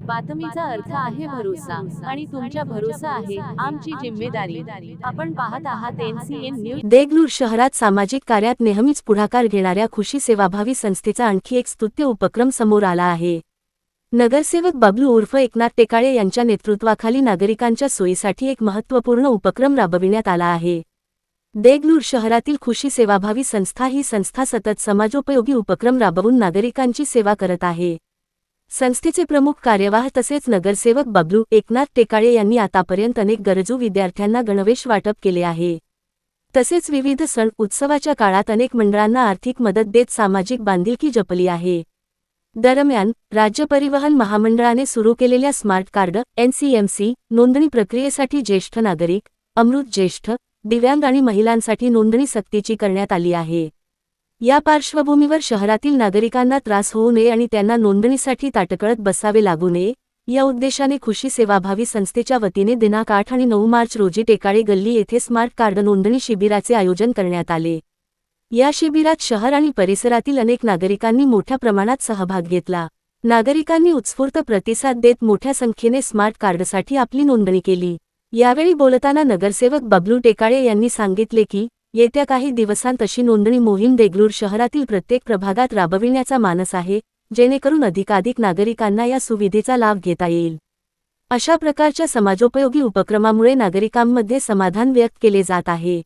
बातमीचा अर्थ आहे भरोसा आणि तुमच्या भरोसा आहे आमची जिम्मेदारी। आपण पाहत आहात NCN न्यूज। देगलूर शहरात सामाजिक कार्यात नेहमीच पुढाकार घेणाऱ्या खुशी सेवाभावी संस्थेचा आणखी एक स्तुत्य उपक्रम समोर आला आहे। नगरसेवक बबलू उर्फ एकनाथ टेकाळे यांच्या नेतृत्वाखाली नागरिकांच्या सोयीसाठी एक महत्त्वपूर्ण उपक्रम राबविण्यात आला आहे। देगलूर शहरातील खुशी सेवाभावी संस्था ही संस्था सतत समाजोपयोगी उपक्रम राबवून नागरिकांची सेवा करत आहे। संस्थेचे प्रमुख कार्यवाह तसेच नगरसेवक बबलू एकनाथ टेकाळे यांनी आतापर्यंत अनेक गरजू विद्यार्थ्यांना गणवेश वाटप केले आहे। तसेच विविध सण उत्सवाच्या काळात अनेक मंडळांना आर्थिक मदत देत सामाजिक बांधिलकी जपली आहे। दरम्यान राज्य परिवहन महामंडळाने सुरू केलेल्या स्मार्ट कार्ड NCMC नोंदणी प्रक्रियेसाठी ज्येष्ठ नागरिक, अमृत ज्येष्ठ, दिव्यांग आणि महिलांसाठी नोंदणी सक्तीची करण्यात आली आहे। या पार्श्वभूमीवर शहरातील नागरिकांना त्रास होऊ नये आणि त्यांना नोंदणीसाठी ताटकळत बसावे लागू नये या उद्देशाने खुशी सेवाभावी संस्थेच्या वतीने दिनांक 8 आणि 9 मार्च रोजी टेकाळे गल्ली येथे स्मार्ट कार्ड नोंदणी शिबिराचे आयोजन करण्यात आले। या शिबिरात शहर आणि परिसरातील अनेक नागरिकांनी मोठ्या प्रमाणात सहभाग घेतला। नागरिकांनी उत्स्फूर्त प्रतिसाद देत मोठ्या संख्येने स्मार्ट कार्डसाठी आपली नोंदणी केली। यावेळी बोलताना नगरसेवक बबलू टेकाळे यांनी सांगितले की येत्या काही दिवसांत अशी नोंदणी मोहीम देगलूर शहरातील प्रत्येक प्रभागात राबविण्याचा मानस आहे, जेणेकरून अधिकाधिक नागरिकांना या सुविधेचा लाभ घेता येईल। अशा प्रकारच्या समाजोपयोगी उपक्रमामुळे नागरिकांमध्ये समाधान व्यक्त केले जात आहे।